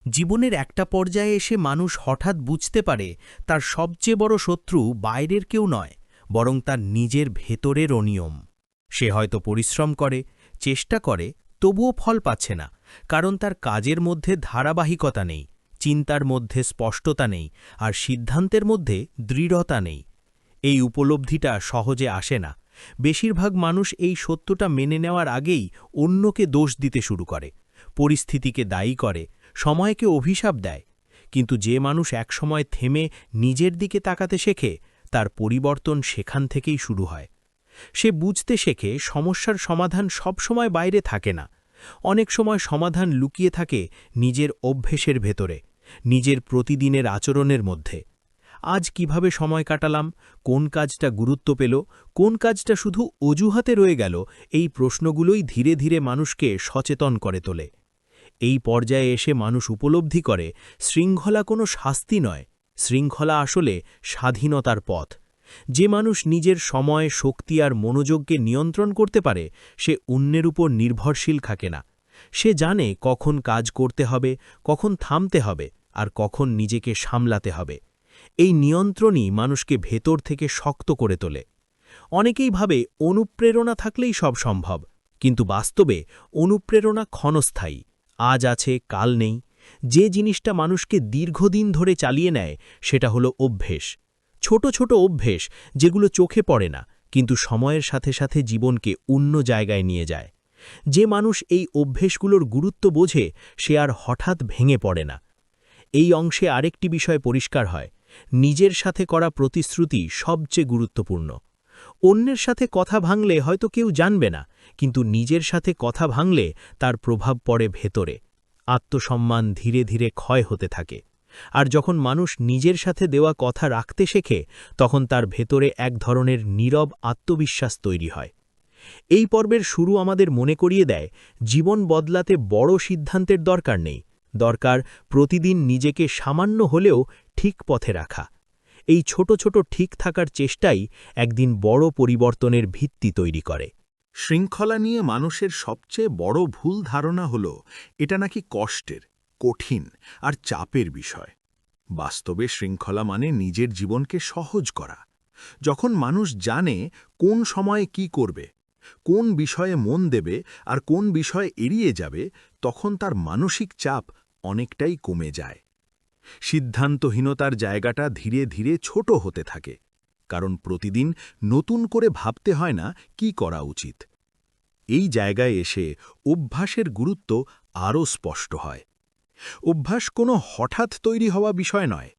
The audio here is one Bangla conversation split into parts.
জীবনের একটা পর্যায়ে এসে মানুষ হঠাৎ বুঝতে পারে তার সবচেয়ে বড় শত্রু বাইরের কেউ নয়, বরং তার নিজের ভেতরের অনিয়ম। সে হয়তো পরিশ্রম করে, চেষ্টা করে, তবুও ফল পাচ্ছে না, কারণ তার কাজের মধ্যে ধারাবাহিকতা নেই, চিন্তার মধ্যে স্পষ্টতা নেই, আর সিদ্ধান্তের মধ্যে দৃঢ়তা নেই। এই উপলব্ধিটা সহজে আসে না। বেশিরভাগ মানুষ এই সত্যটা মেনে নেওয়ার আগেই অন্যকে দোষ দিতে শুরু করে, পরিস্থিতিকে দায়ী করে, সময়কে অভিশাপ দেয়। কিন্তু যে মানুষ একসময় থেমে নিজের দিকে তাকাতে শেখে, তার পরিবর্তন সেখান থেকেই শুরু হয়। সে বুঝতে শেখে সমস্যার সমাধান সবসময় বাইরে থাকে না। অনেক সময় সমাধান লুকিয়ে থাকে নিজের অভ্যেসের ভেতরে, নিজের প্রতিদিনের আচরণের মধ্যে। আজ কিভাবে সময় কাটালাম, কোন কাজটা গুরুত্ব পেল, কোন কাজটা শুধু অজুহাতে রয়ে গেল, এই প্রশ্নগুলোই ধীরে ধীরে মানুষকে সচেতন করে তোলে। এই পর্যায়ে এসে মানুষ উপলব্ধি করে শৃঙ্খলা কোনো শাস্তি নয়, শৃঙ্খলা আসলে স্বাধীনতার পথ। যে মানুষ নিজের সময়, শক্তি আর মনোযোগকে নিয়ন্ত্রণ করতে পারে, সে অন্যের উপর নির্ভরশীল থাকে না। সে জানে কখন কাজ করতে হবে, কখন থামতে হবে, আর কখন নিজেকে সামলাতে হবে। এই নিয়ন্ত্রণই মানুষকে ভেতর থেকে শক্ত করে তোলে। অনেকেই ভাবে অনুপ্রেরণা থাকলেই সব সম্ভব, কিন্তু বাস্তবে অনুপ্রেরণা ক্ষণস্থায়ী। আজ আছে, কাল নেই। যে জিনিসটা মানুষকে দীর্ঘদিন ধরে চালিয়ে নেয়, সেটা হলো অভ্যেস। ছোট ছোট অভ্যেস, যেগুলো চোখে পড়ে না, কিন্তু সময়ের সাথে সাথে জীবনকে অন্য জায়গায় নিয়ে যায়। যে মানুষ এই অভ্যেসগুলোর গুরুত্ব বোঝে, সে আর হঠাৎ ভেঙে পড়ে না। এই অংশে আরেকটি বিষয় পরিষ্কার হয়, নিজের সাথে করা প্রতিশ্রুতি সবচেয়ে গুরুত্বপূর্ণ। অন্যের সাথে কথা ভাঙলে হয়তো কেউ জানবে না, কিন্তু নিজের সাথে কথা ভাঙলে তার প্রভাব পড়ে ভেতরে। আত্মসম্মান ধীরে ধীরে ক্ষয় হতে থাকে। আর যখন মানুষ নিজের সাথে দেওয়া কথা রাখতে শেখে, তখন তার ভেতরে এক ধরনের নীরব আত্মবিশ্বাস তৈরি হয়। এই পর্বের শুরু আমাদের মনে করিয়ে দেয়, জীবন বদলাতে বড় সিদ্ধান্তের দরকার নেই, দরকার প্রতিদিন নিজেকে সামান্য হলেও ঠিক পথে রাখা। এই ছোট ছোট ঠিক থাকার চেষ্টাই একদিন বড় পরিবর্তনের ভিত্তি তৈরি করে। শৃঙ্খলা নিয়ে মানুষের সবচেয়ে বড় ভুল ধারণা হল এটা নাকি কষ্টের, কঠিন আর চাপের বিষয়। বাস্তবে শৃঙ্খলা মানে নিজের জীবনকে সহজ করা। যখন মানুষ জানে কোন সময়ে কি করবে, কোন বিষয়ে মন দেবে আর কোন বিষয়ে এড়িয়ে যাবে, তখন তার মানসিক চাপ অনেকটাই কমে যায়। সিদ্ধান্তহীনতার জায়গাটা ধীরে ধীরে ছোট হতে থাকে, কারণ প্রতিদিন নতুন করে ভাবতে হয় না কি করা উচিত। এই জায়গায় এসে অভ্যাসের গুরুত্ব আরও স্পষ্ট হয়। অভ্যাস কোনো হঠাৎ তৈরি হওয়া বিষয় নয়,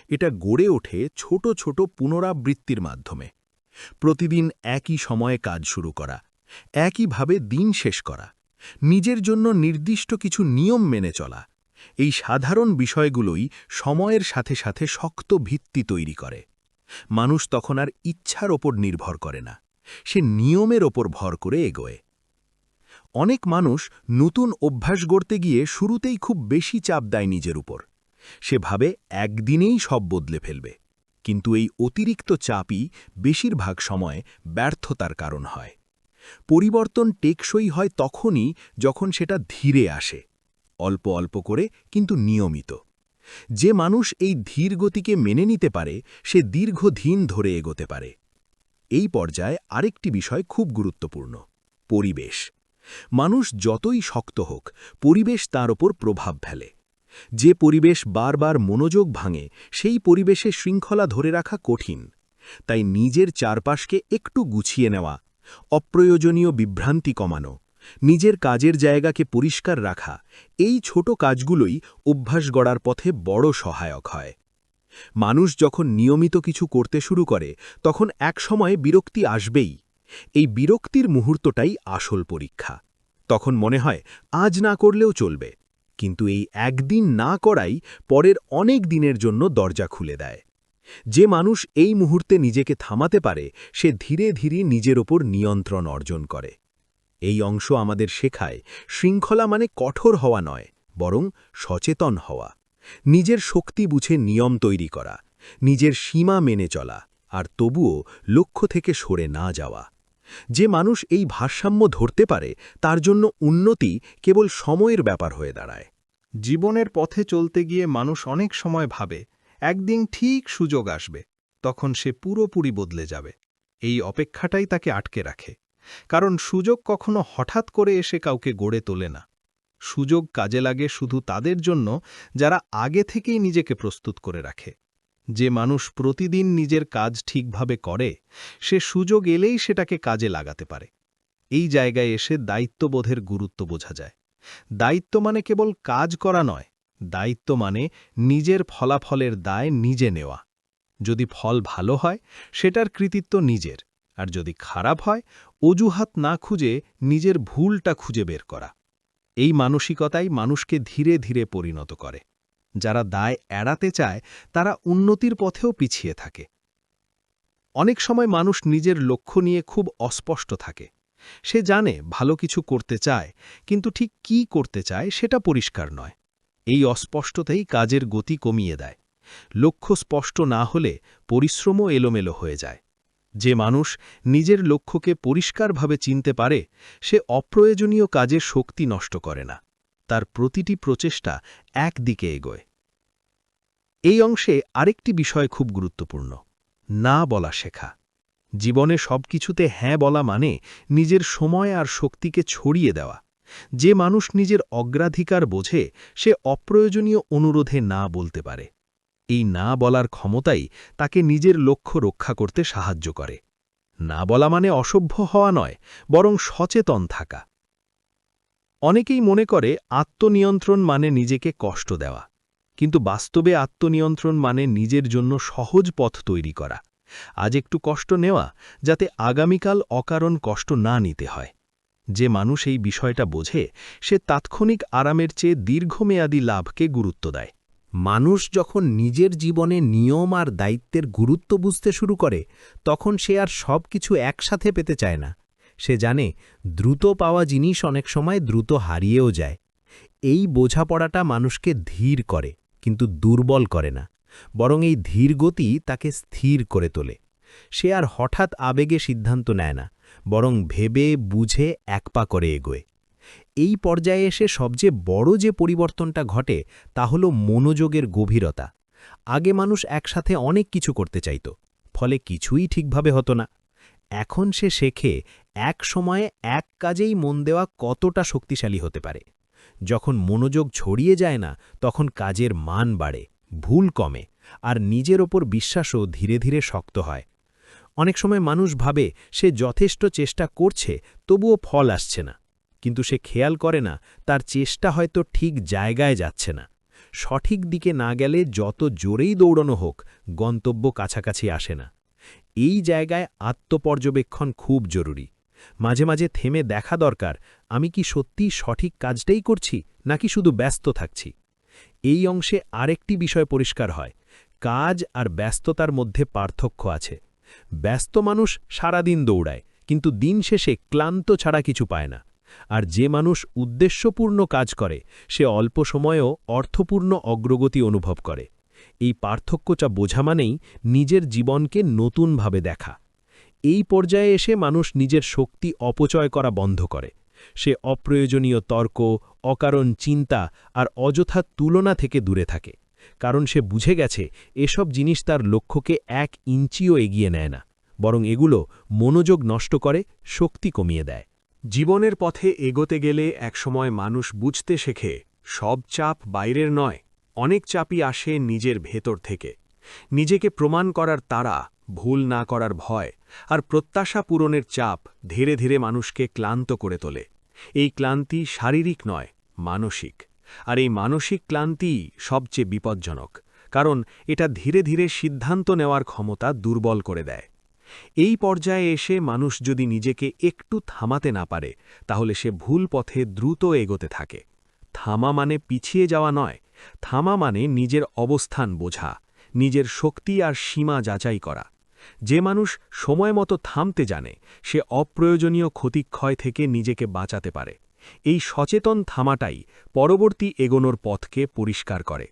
এটা গড়ে ওঠে ছোট ছোট পুনরাবৃত্তির মাধ্যমে। প্রতিদিন একই সময়ে কাজ শুরু করা, একইভাবে দিন শেষ করা, নিজের জন্য নির্দিষ্ট কিছু নিয়ম মেনে চলা, এই সাধারণ বিষয়গুলোই সময়ের সাথে সাথে শক্ত ভিত্তি তৈরি করে। মানুষ তখন আর ইচ্ছার ওপর নির্ভর করে না, সে নিয়মের ওপর ভর করে এগোয়। অনেক মানুষ নতুন অভ্যাস গড়তে গিয়ে শুরুতেই খুব বেশি চাপ দেয় নিজের উপর। সে ভাবে একদিনেই সব বদলে ফেলবে, কিন্তু এই অতিরিক্ত চাপই বেশিরভাগ সময় ব্যর্থতার কারণ হয়। পরিবর্তন টেকসই হয় তখনই যখন সেটা ধীরে আসে, অল্প অল্প করে কিন্তু নিয়মিত। যে মানুষ এই ধীর গতিকে মেনে নিতে পারে, সে দীর্ঘদিন ধরে এগোতে পারে। এই পর্যায়ে আরেকটি বিষয় খুব গুরুত্বপূর্ণ, পরিবেশ। মানুষ যতই শক্ত হোক, পরিবেশ তার ওপর প্রভাব ফেলে। যে পরিবেশ বারবার মনোযোগ ভাঙে, সেই পরিবেশে শৃঙ্খলা ধরে রাখা কঠিন। তাই নিজের চারপাশকে একটু গুছিয়ে নেওয়া, অপ্রয়োজনীয় বিভ্রান্তি কমানো, নিজের কাজের জায়গাকে পরিষ্কার রাখা, এই ছোট কাজগুলোই অভ্যাস গড়ার পথে বড় সহায়ক হয়। মানুষ যখন নিয়মিত কিছু করতে শুরু করে, তখন একসময় বিরক্তি আসবেই। এই বিরক্তির মুহূর্তটাই আসল পরীক্ষা। তখন মনে হয় আজ না করলেও চলবে, কিন্তু এই একদিন না করাই পরের অনেক দিনের জন্য দরজা খুলে দেয়। যে মানুষ এই মুহূর্তে নিজেকে থামাতে পারে, সে ধীরে ধীরে নিজের ওপর নিয়ন্ত্রণ অর্জন করে। এই অংশ আমাদের শেখায়, শৃঙ্খলা মানে কঠোর হওয়া নয়, বরং সচেতন হওয়া। নিজের শক্তি বুঝে নিয়ম তৈরি করা, নিজের সীমা মেনে চলা, আর তবুও লক্ষ্য থেকে সরে না যাওয়া। যে মানুষ এই ভারসাম্য ধরতে পারে, তার জন্য উন্নতি কেবল সময়ের ব্যাপার হয়ে দাঁড়ায়। জীবনের পথে চলতে গিয়ে মানুষ অনেক সময় ভাবে একদিন ঠিক সুযোগ আসবে, তখন সে পুরোপুরি বদলে যাবে। এই অপেক্ষাটাই তাকে আটকে রাখে, কারণ সুযোগ কখনো হঠাৎ করে এসে কাউকে গড়ে তোলে না। সুযোগ কাজে লাগে শুধু তাদের জন্য যারা আগে থেকেই নিজেকে প্রস্তুত করে রাখে। যে মানুষ প্রতিদিন নিজের কাজ ঠিকভাবে করে, সে সুযোগ এলেই সেটাকে কাজে লাগাতে পারে। এই জায়গায় এসে দায়িত্ববোধের গুরুত্ব বোঝা যায়। দায়িত্ব মানে কেবল কাজ করা নয়, দায়িত্ব মানে নিজের ফলাফলের দায় নিজে নেওয়া। যদি ফল ভালো হয়, সেটার কৃতিত্ব নিজের, আর যদি খারাপ হয়, অজুহাত না খুঁজে নিজের ভুলটা খুঁজে বের করা। এই মানসিকতাই মানুষকে ধীরে ধীরে পরিণত করে। যারা দায় এড়াতে চায়, তারা উন্নতির পথেও পিছিয়ে থাকে। অনেক সময় মানুষ নিজের লক্ষ্য নিয়ে খুব অস্পষ্ট থাকে। সে জানে ভালো কিছু করতে চায়, কিন্তু ঠিক কী করতে চায় সেটা পরিষ্কার নয়। এই অস্পষ্টতাই কাজের গতি কমিয়ে দেয়। লক্ষ্য স্পষ্ট না হলে পরিশ্রমও এলোমেলো হয়ে যায়। যে মানুষ নিজের লক্ষ্যকে পরিষ্কারভাবে চিনতে পারে, সে অপ্রয়োজনীয় কাজে শক্তি নষ্ট করে না। তার প্রতিটি প্রচেষ্টা একদিকে এগোয়। এই অংশে আরেকটি বিষয় খুব গুরুত্বপূর্ণ: না বলা শেখা। জীবনে সবকিছুতে হ্যাঁ বলা মানে নিজের সময় আর শক্তিকে ছড়িয়ে দেওয়া। যে মানুষ নিজের অগ্রাধিকার বোঝে, সে অপ্রয়োজনীয় অনুরোধে না বলতে পারে। এই না বলার ক্ষমতাই তাকে নিজের লক্ষ্য রক্ষা করতে সাহায্য করে। না বলা মানে অসভ্য হওয়া নয়, বরং সচেতন থাকা। অনেকেই মনে করে আত্মনিয়ন্ত্রণ মানে নিজেকে কষ্ট দেওয়া, কিন্তু বাস্তবে আত্মনিয়ন্ত্রণ মানে নিজের জন্য সহজ পথ তৈরি করা। আজ একটু কষ্ট নেওয়া, যাতে আগামীকাল অকারণ কষ্ট না নিতে হয়। যে মানুষ এই বিষয়টা বোঝে, সে তাৎক্ষণিক আরামের চেয়ে দীর্ঘমেয়াদী লাভকে গুরুত্ব দেয়। মানুষ যখন নিজের জীবনে নিয়ম আর দায়িত্বের গুরুত্ব বুঝতে শুরু করে, তখন সে আর সব কিছু একসাথে পেতে চায় না। সে জানে দ্রুত পাওয়া জিনিস অনেক সময় দ্রুত হারিয়েও যায়। এই বোঝাপড়াটা মানুষকে ধীর করে, কিন্তু দুর্বল করে না, বরং এই ধীর গতি তাকে স্থির করে তোলে। সে আর হঠাৎ আবেগে সিদ্ধান্ত নেয় না, বরং ভেবে বুঝে এক পা করে এগোয়। এই পর্যায়ে এসে সবচেয়ে বড় যে পরিবর্তনটা ঘটে, তা হল মনোযোগের গভীরতা। আগে মানুষ একসাথে অনেক কিছু করতে চাইত, ফলে কিছুই ঠিকভাবে হতো না। এখন সে শেখে এক সময়ে এক কাজেই মন দেওয়া কতটা শক্তিশালী হতে পারে। যখন মনোযোগ ছড়িয়ে যায় না, তখন কাজের মান বাড়ে, ভুল কমে, আর নিজের ওপর বিশ্বাসও ধীরে ধীরে শক্ত হয়। অনেক সময় মানুষ ভাবে সে যথেষ্ট চেষ্টা করছে, তবুও ফল আসছে না। কিন্তু সে খেয়াল করে না তার চেষ্টা হয়তো ঠিক জায়গায় যাচ্ছে না। সঠিক দিকে না গেলে যত জোরেই দৌড়ানো হোক, গন্তব্য কাছাকাছি আসে না। এই জায়গায় আত্মপর্যবেক্ষণ খুব জরুরি। মাঝে মাঝে থেমে দেখা দরকার, আমি কি সত্যিই সঠিক কাজটাই করছি, নাকি শুধু ব্যস্ত থাকছি। এই অংশে আরেকটি বিষয় পরিষ্কার হয়: কাজ আর ব্যস্ততার মধ্যে পার্থক্য আছে। ব্যস্ত মানুষ সারাদিন দৌড়ায়, কিন্তু দিন শেষে ক্লান্ত ছাড়া কিছু পায় না। আর যে মানুষ উদ্দেশ্যপূর্ণ কাজ করে, সে অল্প সময়েও অর্থপূর্ণ অগ্রগতি অনুভব করে। এই পার্থক্যটা বোঝা মানেই নিজের জীবনকে নতুনভাবে দেখা। এই পর্যায়ে এসে মানুষ নিজের শক্তি অপচয় করা বন্ধ করে। সে অপ্রয়োজনীয় তর্ক, অকারণ চিন্তা আর অযথা তুলনা থেকে দূরে থাকে, কারণ সে বুঝে গেছে এসব জিনিস তার লক্ষ্যকে 1 ইঞ্চিও এগিয়ে নেয় না, বরং এগুলো মনোযোগ নষ্ট করে, শক্তি কমিয়ে দেয়। জীবনের পথে এগোতে গেলে একসময় মানুষ বুঝতে শেখে সব চাপ বাইরের নয়, অনেক চাপই আসে নিজের ভেতর থেকে। নিজেকে প্রমাণ করার তাড়া, ভুল না করার ভয় আর প্রত্যাশা পূরণের চাপ ধীরে ধীরে মানুষকে ক্লান্ত করে তোলে। এই ক্লান্তি শারীরিক নয়, মানসিক। আর এই মানসিক ক্লান্তিই সবচেয়ে বিপজ্জনক, কারণ এটা ধীরে ধীরে সিদ্ধান্ত নেওয়ার ক্ষমতা দুর্বল করে দেয়। এই পর্যায়ে এসে মানুষ যদি নিজেকে একটু থামাতে না পারে, তাহলে সে ভুল পথে দ্রুত এগোতে থাকে। থামা মানে পিছিয়ে যাওয়া নয়, থামা মানে নিজের অবস্থান বোঝা, নিজের শক্তি আর সীমা যাচাই করা। যে মানুষ সময় মতো থামতে জানে, সে অপ্রয়োজনীয় ক্ষতিক্ষয় থেকে নিজেকে বাঁচাতে পারে। এই সচেতন থামাটাই পরবর্তী এগোনোর পথকে পরিষ্কার করে।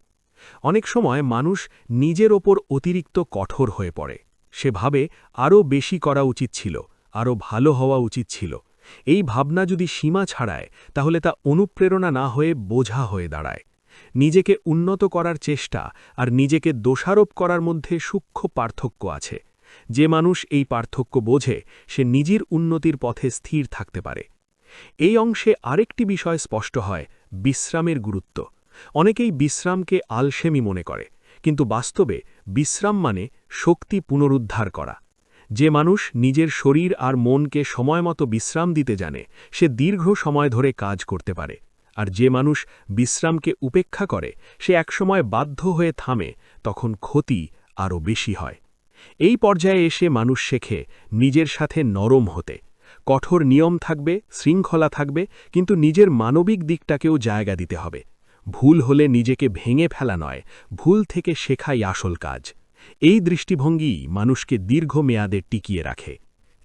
অনেক সময় মানুষ নিজের ওপর অতিরিক্ত কঠোর হয়ে পড়ে। সে ভাবে আরও বেশি করা উচিত ছিল, আরও ভালো হওয়া উচিত ছিল। এই ভাবনা যদি সীমা ছাড়ায়, তাহলে তা অনুপ্রেরণা না হয়ে বোঝা হয়ে দাঁড়ায়। নিজেকে উন্নত করার চেষ্টা আর নিজেকে দোষারোপ করার মধ্যে সূক্ষ্ম পার্থক্য আছে। যে মানুষ এই পার্থক্য বোঝে সে নিজের উন্নতির পথে স্থির থাকতে পারে। এই অংশে আরেকটি বিষয় স্পষ্ট হয়, বিশ্রামের গুরুত্ব। অনেকেই বিশ্রামকে আলসেমি মনে করে, কিন্তু বাস্তবে বিশ্রাম মানে শক্তি পুনরুদ্ধার করা। যে মানুষ নিজের শরীর আর মনকে সময়মতো বিশ্রাম দিতে জানে সে দীর্ঘ সময় ধরে কাজ করতে পারে। আর যে মানুষ বিশ্রামকে উপেক্ষা করে সে একসময় বাধ্য হয়ে থামে, তখন ক্ষতি আরও বেশি হয়। এই পর্যায়ে এসে মানুষ শেখে নিজের সাথে নরম হতে। কঠোর নিয়ম থাকবে, শৃঙ্খলা থাকবে, কিন্তু নিজের মানবিক দিকটাকেও জায়গা দিতে হবে। ভুল হলে নিজেকে ভেঙে ফেলা নয়, ভুল থেকে শেখাই আসল কাজ। এই দৃষ্টিভঙ্গি মানুষকে দীর্ঘমেয়াদে টিকিয়ে রাখে।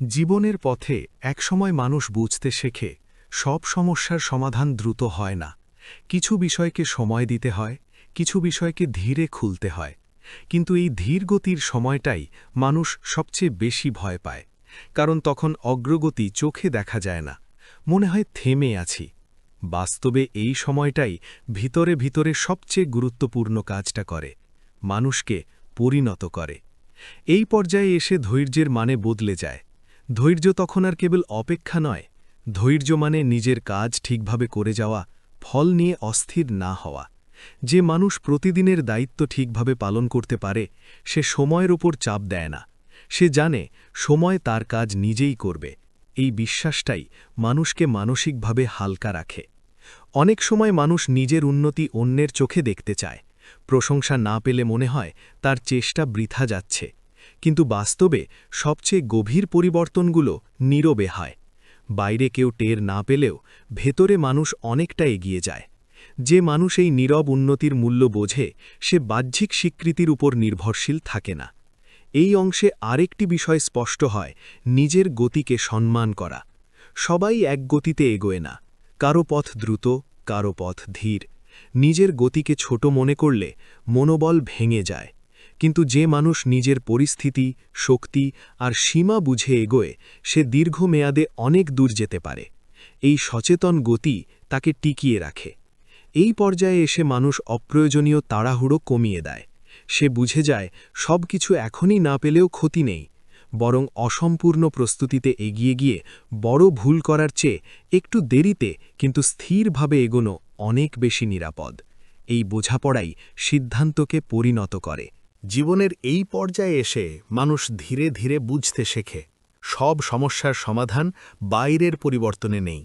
জীবনের পথে একসময় মানুষ বুঝতে শেখে সব সমস্যার সমাধান দ্রুত হয় না। কিছু বিষয়কে সময় দিতে হয়, কিছু বিষয়কে ধীরে খুলতে হয়। কিন্তু এই ধীর গতির সময়টাই মানুষ সবচেয়ে বেশি ভয় পায়, কারণ তখন অগ্রগতি চোখে দেখা যায় না, মনে হয় থেমে আছি। বাস্তবে এই সময়টাই ভিতরে ভিতরে সবচেয়ে গুরুত্বপূর্ণ কাজটা করে, মানুষকে পরিণত করে। এই পর্যায়ে এসে ধৈর্যের মানে বদলে যায়। ধৈর্য তখন আর কেবল অপেক্ষা নয়, ধৈর্য মানে নিজের কাজ ঠিকভাবে করে যাওয়া, ফল নিয়ে অস্থির না হওয়া। যে মানুষ প্রতিদিনের দায়িত্ব ঠিকভাবে পালন করতে পারে সে সময়ের ওপর চাপ দেয় না। সে জানে সময় তার কাজ নিজেই করবে। এই বিশ্বাসটাই মানুষকে মানসিকভাবে হালকা রাখে। অনেক সময় মানুষ নিজের উন্নতি অন্যের চোখে দেখতে চায়। প্রশংসা না পেলে মনে হয় তার চেষ্টা বৃথা যাচ্ছে। কিন্তু বাস্তবে সবচেয়ে গভীর পরিবর্তনগুলো নীরবে হয়। বাইরে কেউ টের না পেলেও ভেতরে মানুষ অনেকটা এগিয়ে যায়। যে মানুষ এই নীরব উন্নতির মূল্য বোঝে সে বাহ্যিক স্বীকৃতির উপর নির্ভরশীল থাকে না। এই অংশে আরেকটি বিষয় স্পষ্ট হয়, নিজের গতিকে সম্মান করা। সবাই এক গতিতে এগোয় না, কারো পথ দ্রুত, কারো পথ ধীর। নিজের গতিকে ছোট মনে করলে মনোবল ভেঙে যায়। কিন্তু যে মানুষ নিজের পরিস্থিতি, শক্তি আর সীমা বুঝে এগোয় সে দীর্ঘমেয়াদে অনেক দূর যেতে পারে। এই সচেতন গতি তাকে টিকিয়ে রাখে। এই পর্যায়ে এসে মানুষ অপ্রয়োজনীয় তাড়াহুড়ো কমিয়ে দেয়। সে বুঝে যায় সব কিছু এখনই না পেলেও ক্ষতি নেই, বরং অসম্পূর্ণ প্রস্তুতিতে এগিয়ে গিয়ে বড় ভুল করার চেয়ে একটু দেরিতে কিন্তু স্থিরভাবে এগোনো অনেক বেশি নিরাপদ। এই বোঝাপড়াই সিদ্ধান্তকে পরিণত করে। জীবনের এই পর্যায়ে এসে মানুষ ধীরে ধীরে বুঝতে শেখে সব সমস্যার সমাধান বাইরের পরিবর্তনে নেই।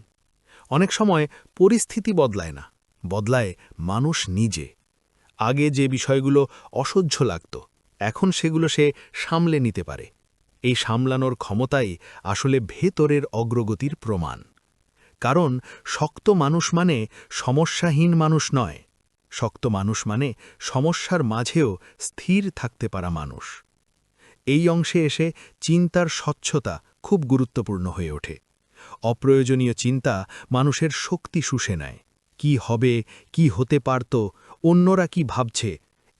অনেক সময় পরিস্থিতি বদলায় না, বদলায় মানুষ নিজে। আগে যে বিষয়গুলো অসহ্য লাগত এখন সেগুলো সে সামলে নিতে পারে। এই সামলানোর ক্ষমতাই আসলে ভেতরের অগ্রগতির প্রমাণ। কারণ শক্ত মানুষ মানে সমস্যাহীন মানুষ নয়, শক্ত মানুষ মানে সমস্যার মাঝেও স্থির থাকতে পারা মানুষ। এই অংশে এসে চিন্তার স্বচ্ছতা খুব গুরুত্বপূর্ণ হয়ে ওঠে। অপ্রয়োজনীয় চিন্তা মানুষের শক্তি শুষে নেয়। কি হবে, কি হতে পারত, অন্যরা কি ভাবছে,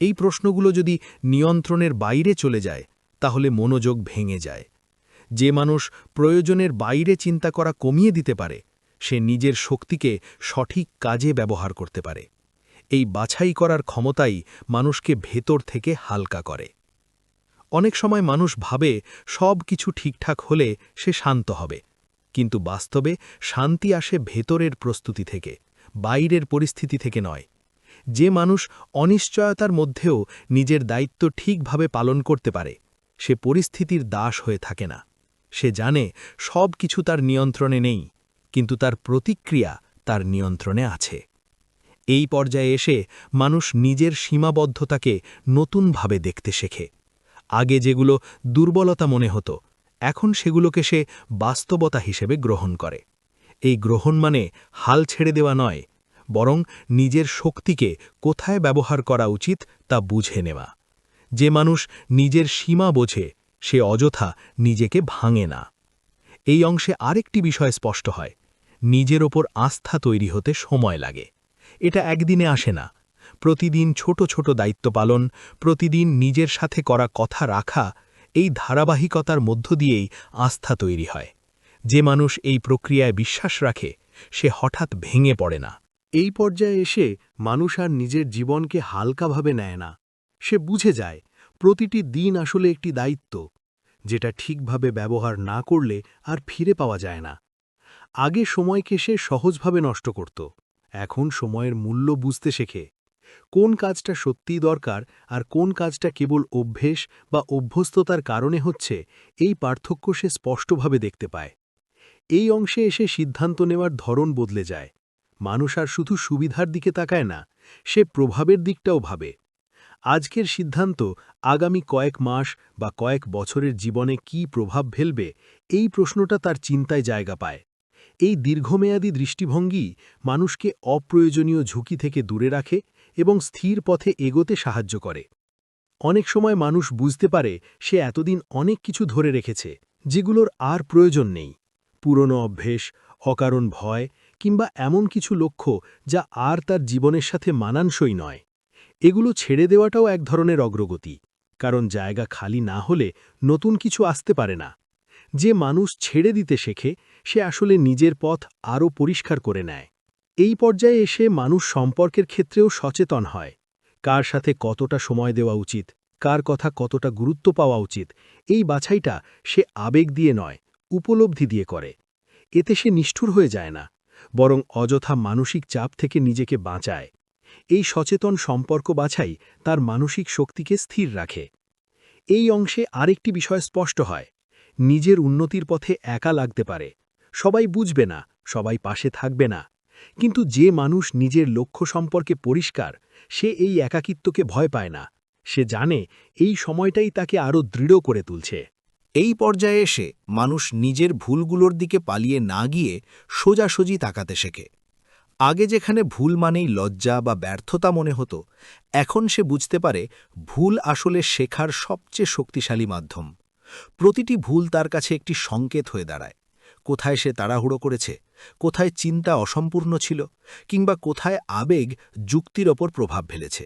এই প্রশ্নগুলো যদি নিয়ন্ত্রণের বাইরে চলে যায় তাহলে মনোযোগ ভেঙে যায়। যে মানুষ প্রয়োজনের বাইরে চিন্তা করা কমিয়ে দিতে পারে সে নিজের শক্তিকে সঠিক কাজে ব্যবহার করতে পারে। এই বাছাই করার ক্ষমতাই মানুষকে ভেতর থেকে হালকা করে। অনেক সময় মানুষ ভাবে সব কিছু ঠিকঠাক হলে সে শান্ত হবে, কিন্তু বাস্তবে শান্তি আসে ভেতরের প্রস্তুতি থেকে, বাইরের পরিস্থিতি থেকে নয়। যে মানুষ অনিশ্চয়তার মধ্যেও নিজের দায়িত্ব ঠিকভাবে পালন করতে পারে সে পরিস্থিতির দাস হয়ে থাকে না। সে জানে সব কিছু তার নিয়ন্ত্রণে নেই, কিন্তু তার প্রতিক্রিয়া তার নিয়ন্ত্রণে আছে। এই পর্যায়ে এসে মানুষ নিজের সীমাবদ্ধতাকে নতুনভাবে দেখতে শেখে। আগে যেগুলো দুর্বলতা মনে হতো এখন সেগুলোকে সে বাস্তবতা হিসেবে গ্রহণ করে। এই গ্রহণ মানে হাল ছেড়ে দেওয়া নয়, বরং নিজের শক্তিকে কোথায় ব্যবহার করা উচিত তা বুঝে নেওয়া। যে মানুষ নিজের সীমা বোঝে সে অযথা নিজেকে ভাঙে না। এই অংশে আরেকটি বিষয় স্পষ্ট হয়, নিজের ওপর আস্থা তৈরি হতে সময় লাগে। এটা একদিনে আসে না। প্রতিদিন ছোট ছোট দায়িত্ব পালন, প্রতিদিন নিজের সাথে করা কথা রাখা, এই ধারাবাহিকতার মধ্য দিয়েই আস্থা তৈরি হয়। যে মানুষ এই প্রক্রিয়ায় বিশ্বাস রাখে সে হঠাৎ ভেঙে পড়ে না, এই পর্যায়ে এসে মানুষ আর নিজের জীবনকে হালকাভাবে নেয় না। সে বুঝে যায় প্রতিটি দিন আসলে একটি দায়িত্ব, যেটা ঠিকভাবে ব্যবহার না করলে আর ফিরে পাওয়া যায় না। আগে সময়কে সে সহজভাবে নষ্ট করত, এখন সময়ের মূল্য বুঝতে শেখে। কোন কাজটা সত্যিই দরকার আর কোন কাজটা কেবল অভ্যেস বা অভ্যস্ততার কারণে হচ্ছে, এই পার্থক্য সে স্পষ্টভাবে দেখতে পায়। এই অংশে এসে সিদ্ধান্ত নেওয়ার ধরন বদলে যায়। মানুষ আর শুধু সুবিধার দিকে তাকায় না, সে প্রভাবের দিকটাও ভাবে। আজকের সিদ্ধান্ত আগামী কয়েক মাস বা কয়েক বছরের জীবনে কী প্রভাব ফেলবে, এই প্রশ্নটা তার চিন্তায় জায়গা পায়। এই দীর্ঘমেয়াদী দৃষ্টিভঙ্গি মানুষকে অপ্রয়োজনীয় ঝুঁকি থেকে দূরে রাখে এবং স্থির পথে এগোতে সাহায্য করে। অনেক সময় মানুষ বুঝতে পারে সে এতদিন অনেক কিছু ধরে রেখেছে, যেগুলোর আর প্রয়োজন নেই। পুরনো অভ্যেস, অকারণ ভয় কিংবা এমন কিছু লক্ষ্য যা আর তার জীবনের সাথে মানানসই নয়। এগুলো ছেড়ে দেওয়াটাও এক ধরনের অগ্রগতি, কারণ জায়গা খালি না হলে নতুন কিছু আসতে পারে না। যে মানুষ ছেড়ে দিতে শেখে, সে আসলে নিজের পথ আরও পরিষ্কার করে নেয়। এই পর্যায়ে এসে মানুষ সম্পর্কের ক্ষেত্রেও সচেতন হয়। কার সাথে কতটা সময় দেওয়া উচিত, কার কথা কতটা গুরুত্ব পাওয়া উচিত, এই বাছাইটা সে আবেগ দিয়ে নয়, উপলব্ধি দিয়ে করে। এতে সে নিষ্ঠুর হয়ে যায় না, বরং অযথা মানসিক চাপ থেকে নিজেকে বাঁচায়। এই সচেতন সম্পর্ক বাছাই তার মানসিক শক্তিকে স্থির রাখে। এই অংশে আরেকটি বিষয় স্পষ্ট হয়, নিজের উন্নতির পথে একা লাগতে পারে। সবাই বুঝবে না, সবাই পাশে থাকবে না। কিন্তু যে মানুষ নিজের লক্ষ্য সম্পর্কে পরিষ্কার, সে এই একাকিত্বকে ভয় পায় না। সে জানে এই সময়টাই তাকে আরও দৃঢ় করে তুলছে। এই পর্যায়ে এসে মানুষ নিজের ভুলগুলোর দিকে পালিয়ে না গিয়ে সোজাসুজি তাকাতে শেখে। আগে যেখানে ভুল মানেই লজ্জা বা ব্যর্থতা মনে হতো, এখন সে বুঝতে পারে ভুল আসলে শেখার সবচেয়ে শক্তিশালী মাধ্যম। প্রতিটি ভুল তার কাছে একটি সংকেত হয়ে দাঁড়ায়। কোথায় সে তাড়াহুড়ো করেছে, কোথায় চিন্তা অসম্পূর্ণ ছিল, কিংবা কোথায় আবেগ যুক্তির ওপর প্রভাব ফেলেছে।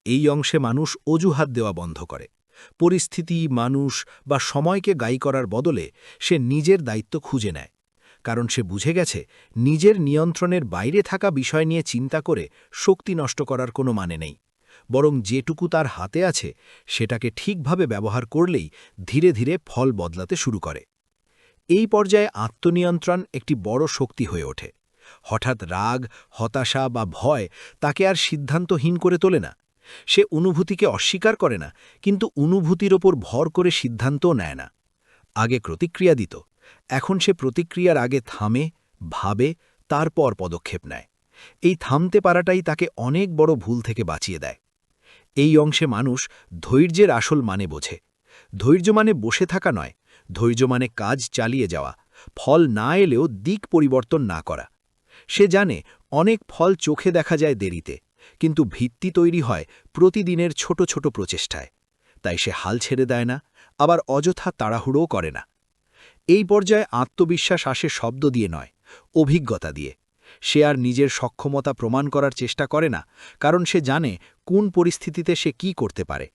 এই অংশে মানুষ অজুহাত দেওয়া বন্ধ করে। পরিস্থিতি, মানুষ বা সময়কে গাই করার বদলে সে নিজের দায়িত্ব খুঁজে নেয়। কারণ সে বুঝে গেছে নিজের নিয়ন্ত্রণের বাইরে থাকা বিষয় নিয়ে চিন্তা করে শক্তি নষ্ট করার কোনো মানে নেই। বরং যেটুকু তার হাতে আছে সেটাকে ঠিকভাবে ব্যবহার করলেই ধীরে ধীরে ফল বদলাতে শুরু করে। এই পর্যায়ে আত্মনিয়ন্ত্রণ একটি বড় শক্তি হয়ে ওঠে। হঠাৎ রাগ, হতাশা বা ভয় তাকে আর সিদ্ধান্তহীন করে তোলে না। সে অনুভূতিকে অস্বীকার করে না, কিন্তু অনুভূতির ওপর ভর করে সিদ্ধান্তও নেয় না। আগে প্রতিক্রিয়া দিত, এখন সে প্রতিক্রিয়ার আগে থামে, ভাবে, তারপর পদক্ষেপ নেয়। এই থামতে পারাটাই তাকে অনেক বড় ভুল থেকে বাঁচিয়ে দেয়। এই অংশে মানুষ ধৈর্যের আসল মানে বোঝে। ধৈর্য মানে বসে থাকা নয়, ধৈর্য মানে কাজ চালিয়ে যাওয়া, ফল না এলেও দিক পরিবর্তন না করা। সে জানে অনেক ফল চোখে দেখা যায় দেরিতে, কিন্তু ভিত্তি তৈরি হয় প্রতিদিনের ছোট ছোট প্রচেষ্টায়। তাই সে হাল ছেড়ে দেয় না, আবার অযথা তাড়াহুড়োও করে না। এই পর্যায়ে আত্মবিশ্বাস আসে শব্দ দিয়ে নয়, অভিজ্ঞতা দিয়ে। সে আর নিজের সক্ষমতা প্রমাণ করার চেষ্টা করে না, কারণ সে জানে কোন পরিস্থিতিতে সে কি করতে পারে।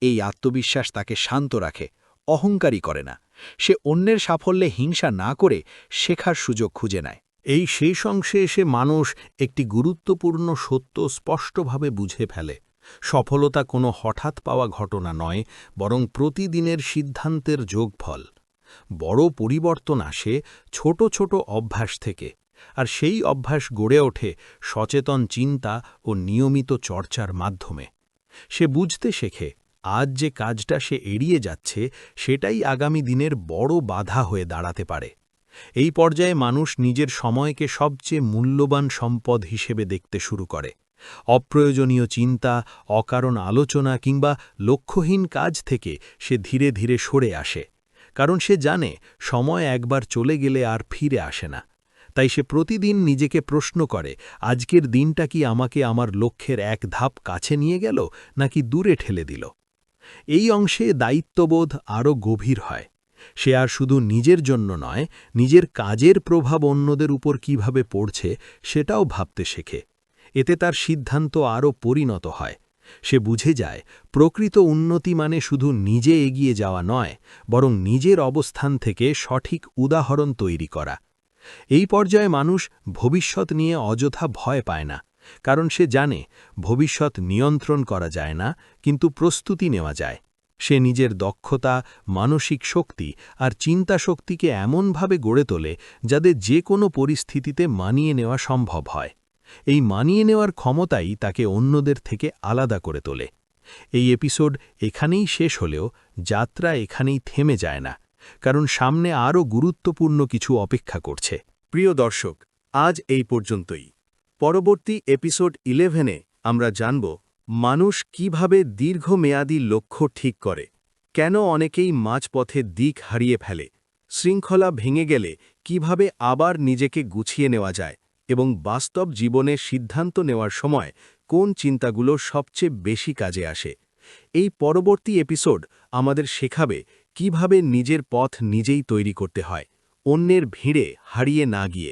এই আত্মবিশ্বাস তাকে শান্ত রাখে, অহংকারী করে না। সে অন্যের সাফল্যে হিংসা না করে শেখার সুযোগ খুঁজে নেয়। এই শেষ অংশে এসে মানুষ একটি গুরুত্বপূর্ণ সত্য স্পষ্টভাবে বুঝে ফেলে। সফলতা কোনো হঠাৎ পাওয়া ঘটনা নয়, বরং প্রতিদিনের সিদ্ধান্তের যোগফল। বড় পরিবর্তন আসে ছোট ছোট অভ্যাস থেকে, আর সেই অভ্যাস গড়ে ওঠে সচেতন চিন্তা ও নিয়মিত চর্চার মাধ্যমে। সে বুঝতে শেখে আজ যে কাজটা সে এড়িয়ে যাচ্ছে, সেটাই আগামী দিনের বড় বাধা হয়ে দাঁড়াতে পারে। এই পর্যায়ে মানুষ নিজের সময়কে সবচেয়ে মূল্যবান সম্পদ হিসেবে দেখতে শুরু করে। অপ্রয়োজনীয় চিন্তা, অকারণ আলোচনা কিংবা লক্ষ্যহীন কাজ থেকে সে ধীরে ধীরে সরে আসে। কারণ সে জানে সময় একবার চলে গেলে আর ফিরে আসে না। তাই সে প্রতিদিন নিজেকে প্রশ্ন করে, আজকের দিনটা কি আমাকে আমার লক্ষ্যের এক ধাপ কাছে নিয়ে গেল, নাকি দূরে ঠেলে দিল? এই অংশে দায়িত্ববোধ আরও গভীর হয়। সে আর শুধু নিজের জন্য নয়, নিজের কাজের প্রভাব অন্যদের উপর কিভাবে পড়ছে সেটাও ভাবতে শেখে। এতে তার সিদ্ধান্ত আরও পরিণত হয়। সে বুঝে যায় প্রকৃত উন্নতি মানে শুধু নিজে এগিয়ে যাওয়া নয়, বরং নিজের অবস্থান থেকে সঠিক উদাহরণ তৈরি করা। এই পর্যায়ে মানুষ ভবিষ্যৎ নিয়ে অযথা ভয় পায় না, কারণ সে জানে ভবিষ্যৎ নিয়ন্ত্রণ করা যায় না, কিন্তু প্রস্তুতি নেওয়া যায়। সে নিজের দক্ষতা, মানসিক শক্তি আর চিন্তা শক্তিকে এমনভাবে গড়ে তোলে যাতে যে কোনো পরিস্থিতিতে মানিয়ে নেওয়া সম্ভব হয়। এই মানিয়ে নেওয়ার ক্ষমতাই তাকে অন্যদের থেকে আলাদা করে তোলে। এই এপিসোড এখানেই শেষ হলেও যাত্রা এখানেই থেমে যায় না, কারণ সামনে আরও গুরুত্বপূর্ণ কিছু অপেক্ষা করছে। প্রিয় দর্শক, আজ এই পর্যন্তই। পরবর্তী এপিসোড 11-এ আমরা জানব মানুষ কিভাবে দীর্ঘমেয়াদী লক্ষ্য ঠিক করে, কেন অনেকেই মাঝপথে দিক হারিয়ে ফেলে, শৃঙ্খলা ভেঙে গেলে কিভাবে আবার নিজেকে গুছিয়ে নেওয়া যায় এবং বাস্তব জীবনে সিদ্ধান্ত নেওয়ার সময় কোন চিন্তাগুলো সবচেয়ে বেশি কাজে আসে। এই পরবর্তী এপিসোড আমাদের শেখাবে কিভাবে নিজের পথ নিজেই তৈরি করতে হয়, অন্যের ভিড়ে হারিয়ে না গিয়ে।